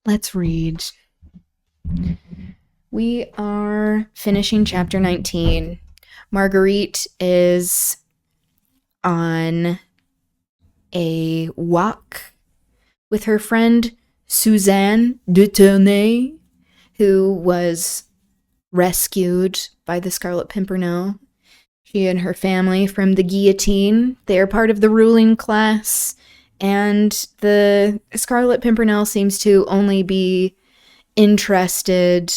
Let's read. We are finishing chapter 19. Marguerite is on a walk with her friend Suzanne de Tournay, who was rescued by the Scarlet Pimpernel. She and her family from the guillotine. They are part of the ruling class, and the Scarlet Pimpernel seems to only be interested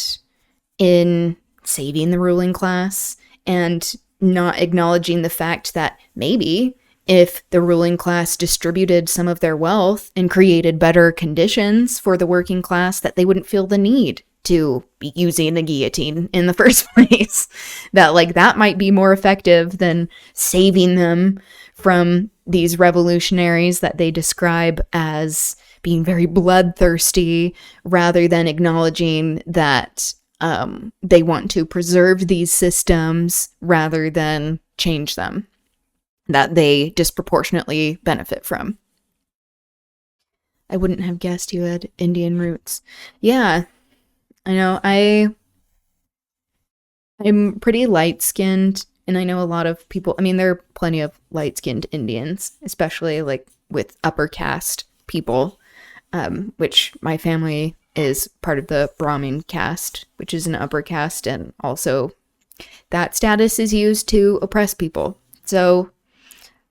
in saving the ruling class and not acknowledging the fact that maybe if the ruling class distributed some of their wealth and created better conditions for the working class, that they wouldn't feel the need to be using the guillotine in the first place. that might be more effective than saving them from these revolutionaries that they describe as being very bloodthirsty, rather than acknowledging that they want to preserve these systems rather than change them, that they disproportionately benefit from. I wouldn't have guessed you had Indian roots. Yeah, I know. I'm pretty light-skinned, and I know a lot of people. I mean, there are plenty of light-skinned Indians, especially like with upper caste people, which my family is part of the Brahmin caste, which is an upper caste, and also that status is used to oppress people. So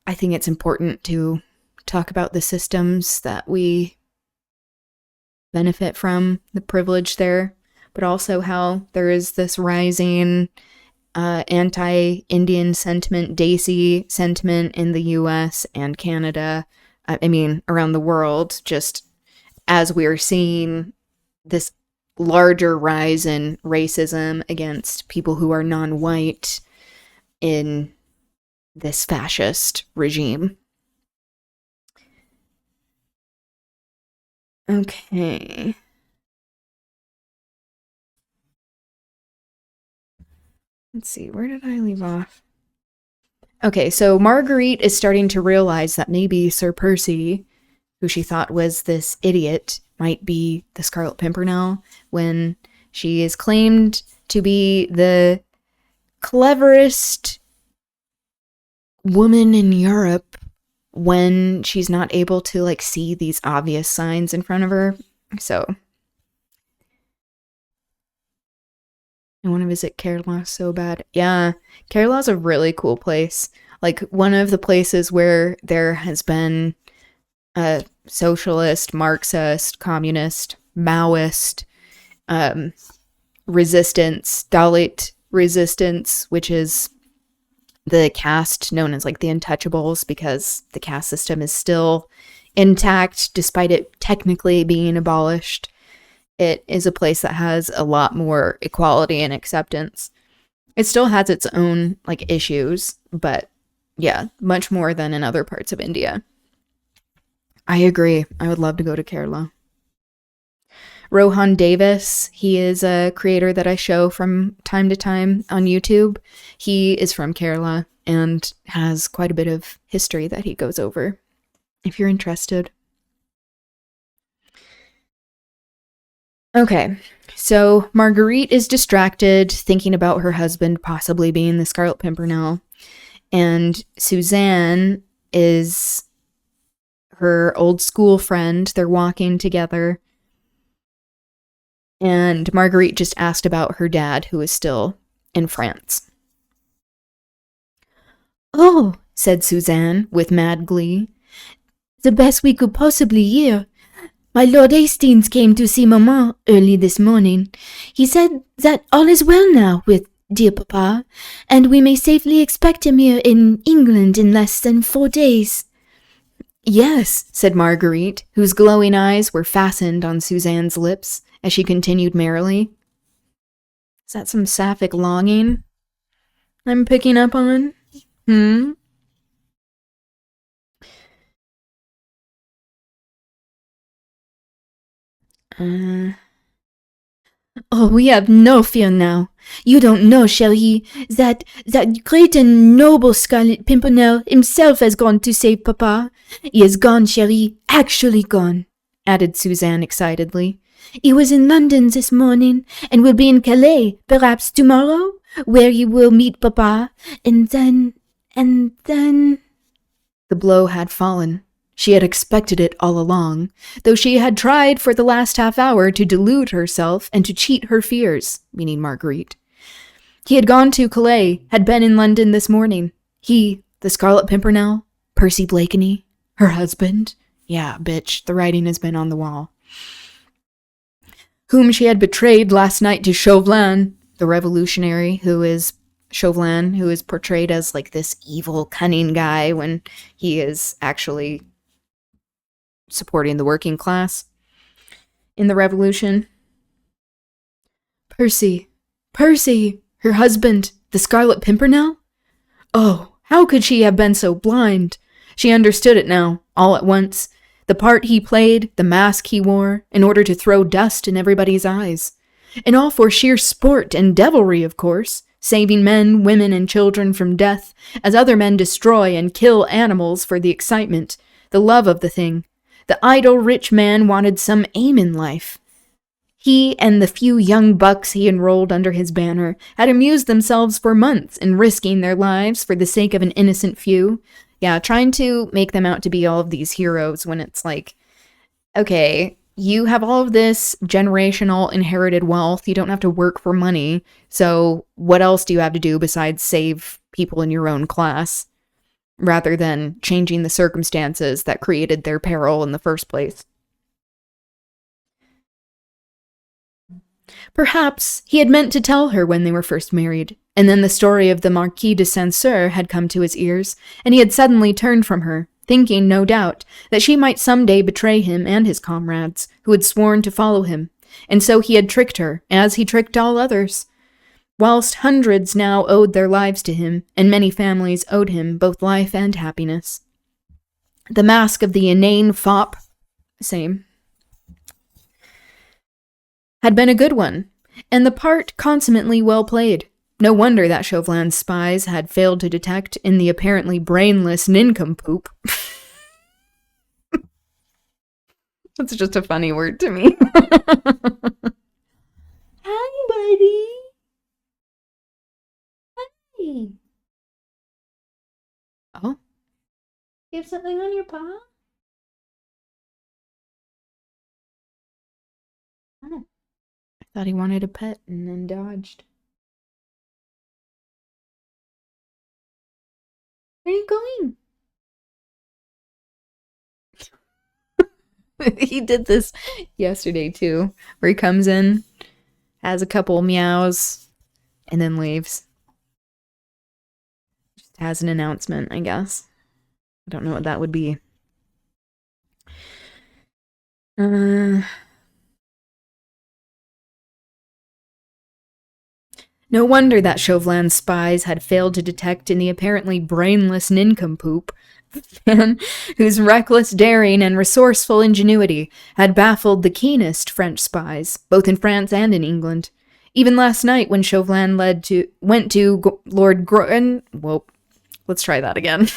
I think it's important to talk about the systems that we benefit from, the privilege there, but also how there is this rising anti-Indian sentiment, Desi sentiment in the US and Canada, around the world, just as we're seeing this larger rise in racism against people who are non-white in this fascist regime. Okay. Let's see, where did I leave off? Okay, so Marguerite is starting to realize that maybe Sir Percy, who she thought was this idiot, might be the Scarlet Pimpernel, when she is claimed to be the cleverest woman in Europe when she's not able to see these obvious signs in front of her. So I want to visit Kerala so bad. Yeah, Kerala's a really cool place. Like one of the places where there has been a socialist, Marxist, communist, Maoist resistance, Dalit resistance, which is the caste known as like the Untouchables, because the caste system is still intact despite it technically being abolished. It is a place that has a lot more equality and acceptance. It still has its own issues, but yeah, much more than in other parts of India. I agree. I would love to go to Kerala. Rohan Davis, he is a creator that I show from time to time on YouTube. He is from Kerala and has quite a bit of history that he goes over, if you're interested. Okay, so Marguerite is distracted, thinking about her husband possibly being the Scarlet Pimpernel, and Suzanne is her old school friend. They're walking together, and Marguerite just asked about her dad, who is still in France. "Oh," said Suzanne with mad glee, "the best we could possibly hear. My Lord Hastings came to see Maman early this morning. He said that all is well now with dear Papa, and we may safely expect him here in England in less than 4 days." "Yes," said Marguerite, whose glowing eyes were fastened on Suzanne's lips as she continued merrily. Is that some sapphic longing I'm picking up on? "Oh, we have no fear now. You don't know, chérie, that great and noble Scarlet Pimpernel himself has gone to save Papa. He is gone, chérie, actually gone." added Suzanne excitedly. "He was in London this morning, and will be in Calais, perhaps tomorrow, where he will meet Papa, and then... The blow had fallen. She had expected it all along, though she had tried for the last half hour to delude herself and to cheat her fears, meaning Marguerite. He had gone to Calais, had been in London this morning. He, the Scarlet Pimpernel, Percy Blakeney, her husband. Yeah, bitch, the writing has been on the wall. Whom she had betrayed last night to Chauvelin, the revolutionary, who is portrayed as like this evil, cunning guy when he is actually supporting the working class in the revolution. Percy, her husband, the Scarlet Pimpernel? Oh, how could she have been so blind? She understood it now, all at once. The part he played, the mask he wore, in order to throw dust in everybody's eyes. And all for sheer sport and devilry, of course, saving men, women, and children from death, as other men destroy and kill animals for the excitement, the love of the thing. The idle rich man wanted some aim in life. He and the few young bucks he enrolled under his banner had amused themselves for months in risking their lives for the sake of an innocent few. Yeah, trying to make them out to be all of these heroes when it's like, okay, you have all of this generational inherited wealth. You don't have to work for money. So what else do you have to do besides save people in your own class, rather than changing the circumstances that created their peril in the first place? Perhaps he had meant to tell her when they were first married, and then the story of the Marquis de Saint-Cyr had come to his ears, and he had suddenly turned from her, thinking, no doubt, that she might some day betray him and his comrades, who had sworn to follow him, and so he had tricked her, as he tricked all others. Whilst hundreds now owed their lives to him, and many families owed him both life and happiness. The mask of the inane fop, had been a good one, and the part consummately well played. No wonder that Chauvelin's spies had failed to detect in the apparently brainless nincompoop. That's just a funny word to me. Hi, buddy. Hi. Oh? You have something on your paw? Oh. I thought he wanted a pet and then dodged. Where are you going? He did this yesterday too, where he comes in, has a couple meows, and then leaves. Just has an announcement, I guess. I don't know what that would be. No wonder that Chauvelin's spies had failed to detect in the apparently brainless nincompoop, man whose reckless daring and resourceful ingenuity had baffled the keenest French spies, both in France and in England. Even last night when Chauvelin went to Lord let's try that again.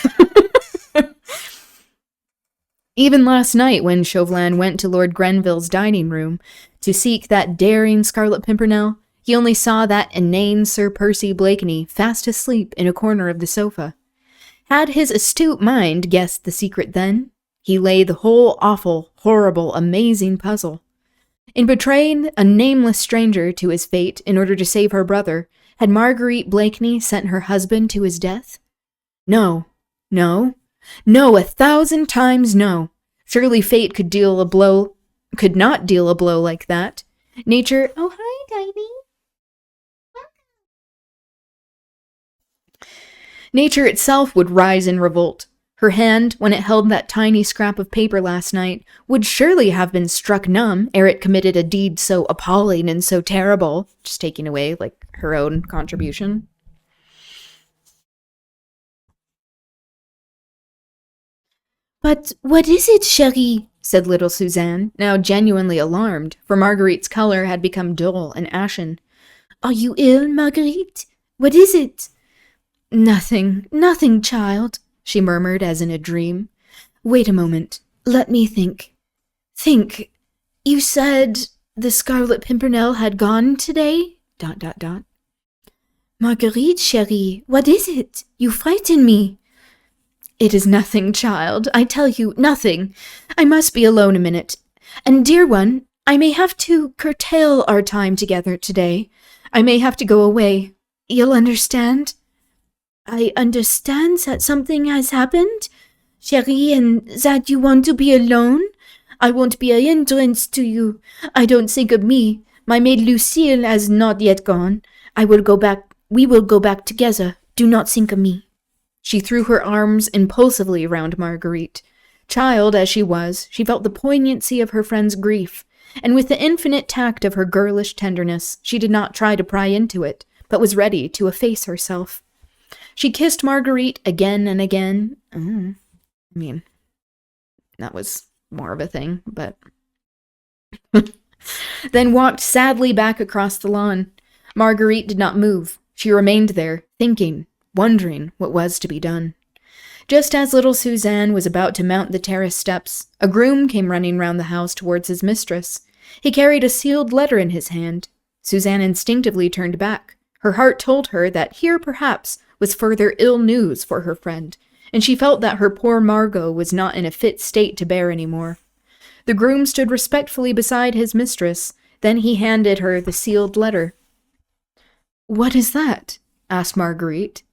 Even last night when Chauvelin went to Lord Grenville's dining room to seek that daring Scarlet Pimpernel, he only saw that inane Sir Percy Blakeney fast asleep in a corner of the sofa. Had his astute mind guessed the secret then? He lay the whole awful, horrible, amazing puzzle. In betraying a nameless stranger to his fate in order to save her brother, had Marguerite Blakeney sent her husband to his death? No, 1,000 times no. Surely fate could not deal a blow like that. Nature... Oh, hi, Tiny. Nature itself would rise in revolt. Her hand, when it held that tiny scrap of paper last night, would surely have been struck numb ere it committed a deed so appalling and so terrible, just taking away, like, her own contribution. But what is it, chérie? Said little Suzanne, now genuinely alarmed, for Marguerite's color had become dull and ashen. Are you ill, Marguerite? What is it? Nothing, child, she murmured as in a dream. Wait a moment. Let me think. Think, you said the Scarlet Pimpernel had gone today? ... Marguerite, chérie, what is it? You frighten me. It is nothing, child. I tell you, nothing. I must be alone a minute. And, dear one, I may have to curtail our time together today. I may have to go away. You'll understand? I understand that something has happened, chérie, and that you want to be alone. I won't be a hindrance to you. I don't think of me. My maid Lucille has not yet gone. We will go back together. Do not think of me. She threw her arms impulsively around Marguerite. Child as she was, she felt the poignancy of her friend's grief, and with the infinite tact of her girlish tenderness, she did not try to pry into it, but was ready to efface herself. She kissed Marguerite again and again. That was more of a thing, but... then walked sadly back across the lawn. Marguerite did not move. She remained there, thinking, wondering what was to be done. Just as little Suzanne was about to mount the terrace steps, a groom came running round the house towards his mistress. He carried a sealed letter in his hand. Suzanne instinctively turned back. Her heart told her that here, perhaps, was further ill news for her friend, and she felt that her poor Margot was not in a fit state to bear any more. The groom stood respectfully beside his mistress. Then he handed her the sealed letter. "What is that?" asked Marguerite.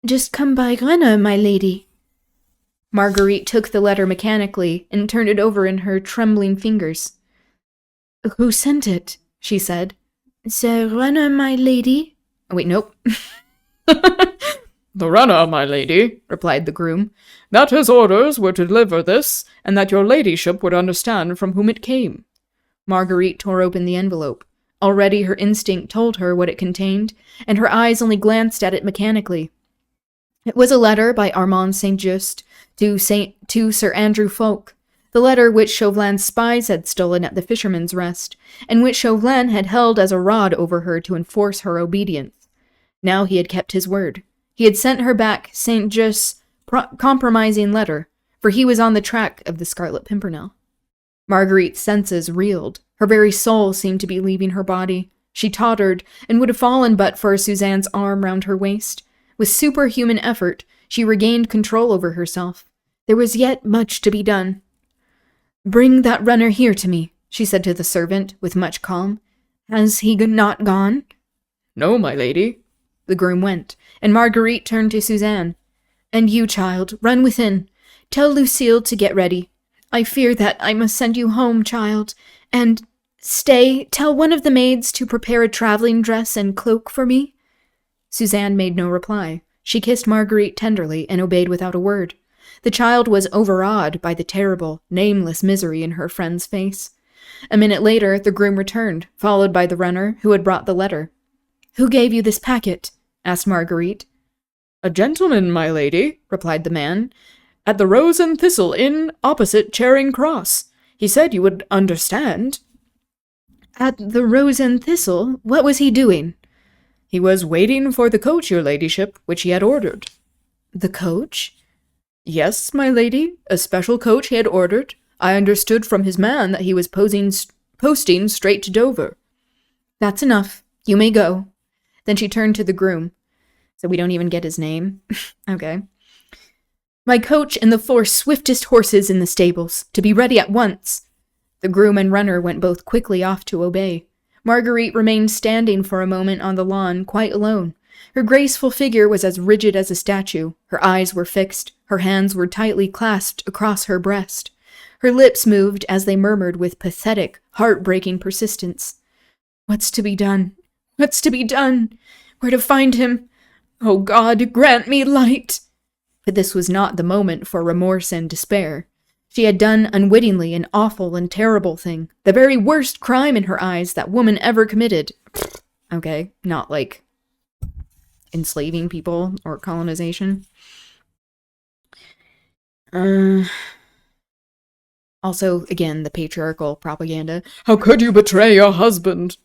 "Just come by Renner, my lady." Marguerite took the letter mechanically and turned it over in her trembling fingers. "Who sent it?" she said. "The Renner, my lady." Oh, wait, nope. "The runner, my lady," replied the groom, "that his orders were to deliver this, and that your ladyship would understand from whom it came." Marguerite tore open the envelope. Already her instinct told her what it contained, and her eyes only glanced at it mechanically. It was a letter by Armand Saint-Just to Sir Andrew Ffoulkes, the letter which Chauvelin's spies had stolen at the Fisherman's Rest, and which Chauvelin had held as a rod over her to enforce her obedience. Now he had kept his word. He had sent her back Saint-Just's compromising letter, for he was on the track of the Scarlet Pimpernel. Marguerite's senses reeled. Her very soul seemed to be leaving her body. She tottered, and would have fallen but for Suzanne's arm round her waist. With superhuman effort, she regained control over herself. There was yet much to be done. "Bring that runner here to me," she said to the servant, with much calm. "Has he not gone?" "No, my lady." The groom went, and Marguerite turned to Suzanne. "And you, child, run within. Tell Lucille to get ready. I fear that I must send you home, child. And stay, tell one of the maids to prepare a traveling dress and cloak for me." Suzanne made no reply. She kissed Marguerite tenderly and obeyed without a word. The child was overawed by the terrible, nameless misery in her friend's face. A minute later, the groom returned, followed by the runner who had brought the letter. "Who gave you this packet?" asked Marguerite. "A gentleman, my lady," replied the man, "at the Rose and Thistle Inn opposite Charing Cross. He said you would understand." "At the Rose and Thistle? What was he doing?" "He was waiting for the coach, your ladyship, which he had ordered." "The coach?" "Yes, my lady, a special coach he had ordered. I understood from his man that he was posting straight to Dover." "That's enough. You may go." Then she turned to the groom. So we don't even get his name. Okay. "My coach and the 4 swiftest horses in the stables, to be ready at once." The groom and runner went both quickly off to obey. Marguerite remained standing for a moment on the lawn, quite alone. Her graceful figure was as rigid as a statue. Her eyes were fixed. Her hands were tightly clasped across her breast. Her lips moved as they murmured with pathetic, heart-breaking persistence. "What's to be done? What's to be done? Where to find him? Oh God, grant me light!" But this was not the moment for remorse and despair. She had done unwittingly an awful and terrible thing, the very worst crime in her eyes that woman ever committed. Okay, not like enslaving people or colonization. Also, again, the patriarchal propaganda. "How could you betray your husband?"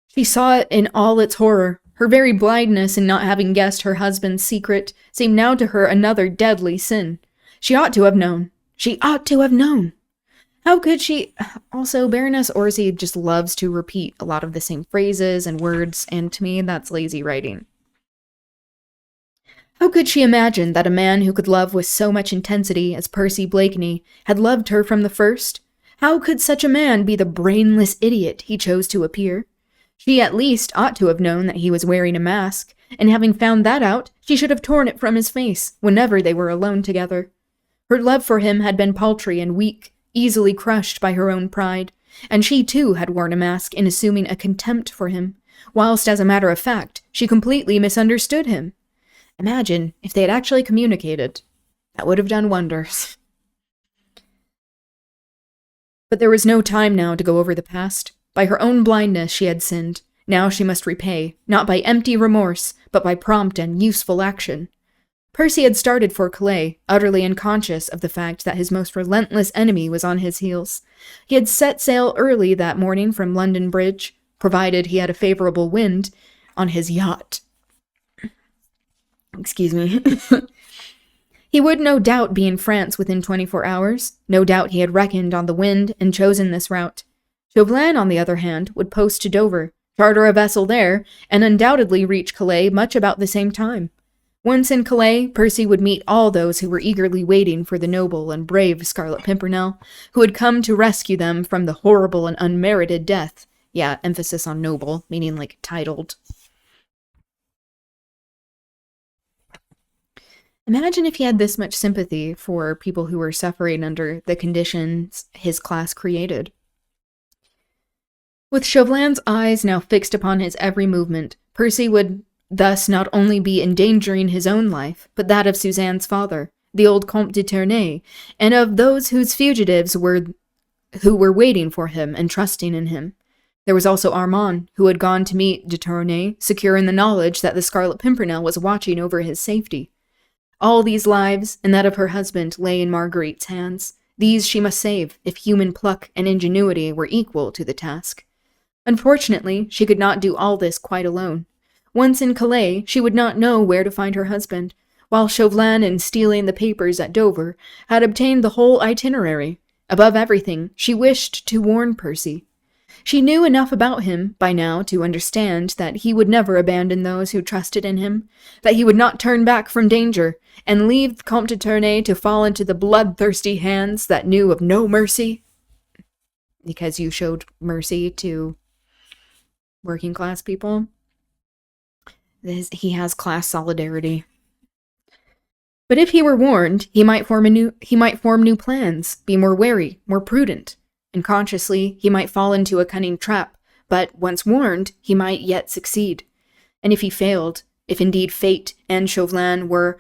She saw it in all its horror. Her very blindness in not having guessed her husband's secret seemed now to her another deadly sin. She ought to have known. She ought to have known. How could she? Also, Baroness Orczy just loves to repeat a lot of the same phrases and words, and to me, that's lazy writing. How could she imagine that a man who could love with so much intensity as Percy Blakeney had loved her from the first? How could such a man be the brainless idiot he chose to appear? She at least ought to have known that he was wearing a mask, and having found that out, she should have torn it from his face whenever they were alone together. Her love for him had been paltry and weak, easily crushed by her own pride, and she too had worn a mask in assuming a contempt for him, whilst as a matter of fact, she completely misunderstood him. Imagine if they had actually communicated. That would have done wonders. But there was no time now to go over the past. By her own blindness she had sinned. Now she must repay, not by empty remorse, but by prompt and useful action. Percy had started for Calais, utterly unconscious of the fact that his most relentless enemy was on his heels. He had set sail early that morning from London Bridge, provided he had a favorable wind, on his yacht. Excuse me. He would no doubt be in France within 24 hours. No doubt he had reckoned on the wind and chosen this route. Chauvelin, on the other hand, would post to Dover, charter a vessel there, and undoubtedly reach Calais much about the same time. Once in Calais, Percy would meet all those who were eagerly waiting for the noble and brave Scarlet Pimpernel, who had come to rescue them from the horrible and unmerited death. Yeah, emphasis on noble, meaning like titled. Imagine if he had this much sympathy for people who were suffering under the conditions his class created. With Chauvelin's eyes now fixed upon his every movement, Percy would thus not only be endangering his own life, but that of Suzanne's father, the old Comte de Tournay, and of those whose fugitives who were waiting for him and trusting in him. There was also Armand, who had gone to meet de Tournay, secure in the knowledge that the Scarlet Pimpernel was watching over his safety. All these lives, and that of her husband, lay in Marguerite's hands. These she must save, if human pluck and ingenuity were equal to the task. Unfortunately, she could not do all this quite alone. Once in Calais, she would not know where to find her husband, while Chauvelin, in stealing the papers at Dover, had obtained the whole itinerary. Above everything, she wished to warn Percy. She knew enough about him by now to understand that he would never abandon those who trusted in him, that he would not turn back from danger, and leave Comte de Tournay to fall into the bloodthirsty hands that knew of no mercy. Because you showed mercy to working class people. He has class solidarity. But if he were warned, he might form new plans, be more wary, more prudent. Unconsciously, he might fall into a cunning trap, but once warned, he might yet succeed. And if he failed, if indeed fate and Chauvelin were,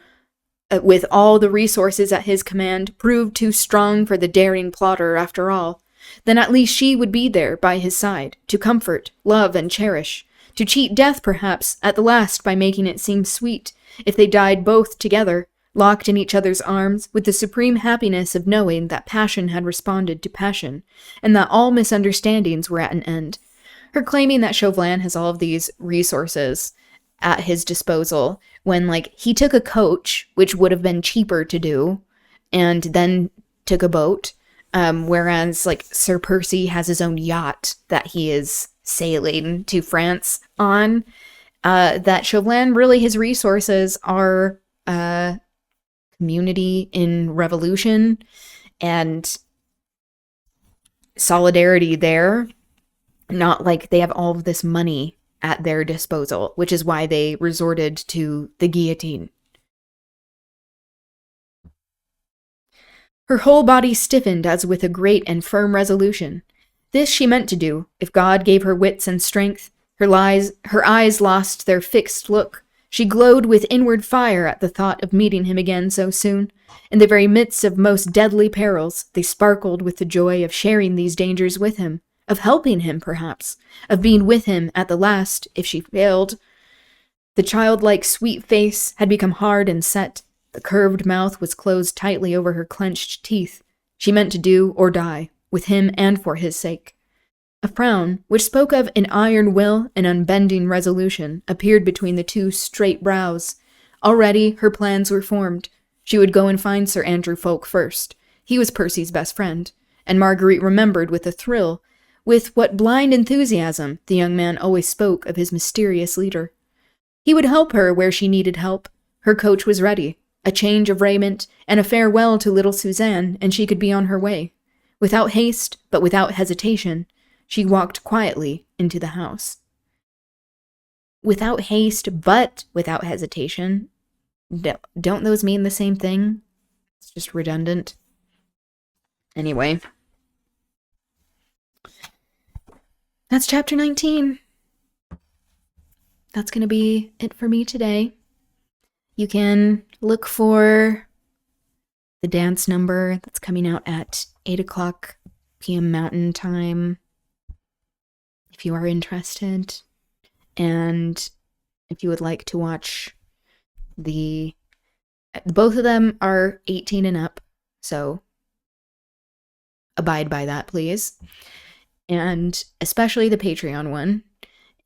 with all the resources at his command, proved too strong for the daring plotter after all, then at least she would be there by his side, to comfort, love, and cherish, to cheat death perhaps at the last by making it seem sweet, if they died both together, locked in each other's arms, with the supreme happiness of knowing that passion had responded to passion, and that all misunderstandings were at an end. Her claiming that Chauvelin has all of these resources at his disposal, when, he took a coach, which would have been cheaper to do, and then took a boat, whereas, Sir Percy has his own yacht that he is sailing to France on, that Chauvelin, really, his resources are, community in revolution and solidarity there, not like they have all of this money at their disposal, which is why they resorted to the guillotine. Her whole body stiffened as with a great and firm resolution. This she meant to do, if God gave her wits and strength. Her eyes lost their fixed look. She glowed with inward fire at the thought of meeting him again so soon. In the very midst of most deadly perils, they sparkled with the joy of sharing these dangers with him, of helping him, perhaps, of being with him at the last, if she failed. The childlike sweet face had become hard and set. The curved mouth was closed tightly over her clenched teeth. She meant to do or die, with him and for his sake. A frown, which spoke of an iron will and unbending resolution, appeared between the two straight brows. Already her plans were formed. She would go and find Sir Andrew Ffoulke first. He was Percy's best friend, and Marguerite remembered with a thrill with what blind enthusiasm the young man always spoke of his mysterious leader. He would help her where she needed help. Her coach was ready, a change of raiment, and a farewell to little Suzanne, and she could be on her way. Without haste, but without hesitation, she walked quietly into the house. Without haste, but without hesitation. Don't those mean the same thing? It's just redundant. Anyway. That's chapter 19. That's going to be it for me today. You can look for the dance number that's coming out at 8 o'clock p.m. Mountain Time if you are interested. And if you would like to watch both of them are 18 and up, so abide by that, please. And especially the Patreon one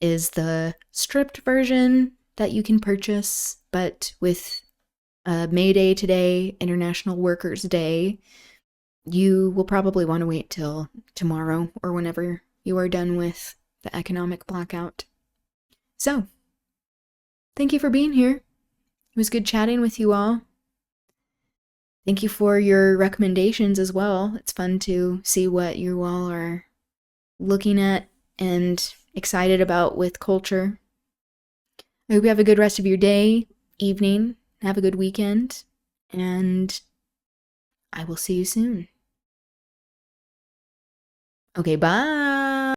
is the stripped version that you can purchase, but with May Day today, International Workers' Day, you will probably want to wait till tomorrow or whenever you are done with the economic blackout. So, thank you for being here. It was good chatting with you all. Thank you for your recommendations as well. It's fun to see what you all are looking at and excited about with culture. I hope you have a good rest of your day, evening. Have a good weekend. And I will see you soon. Okay, bye.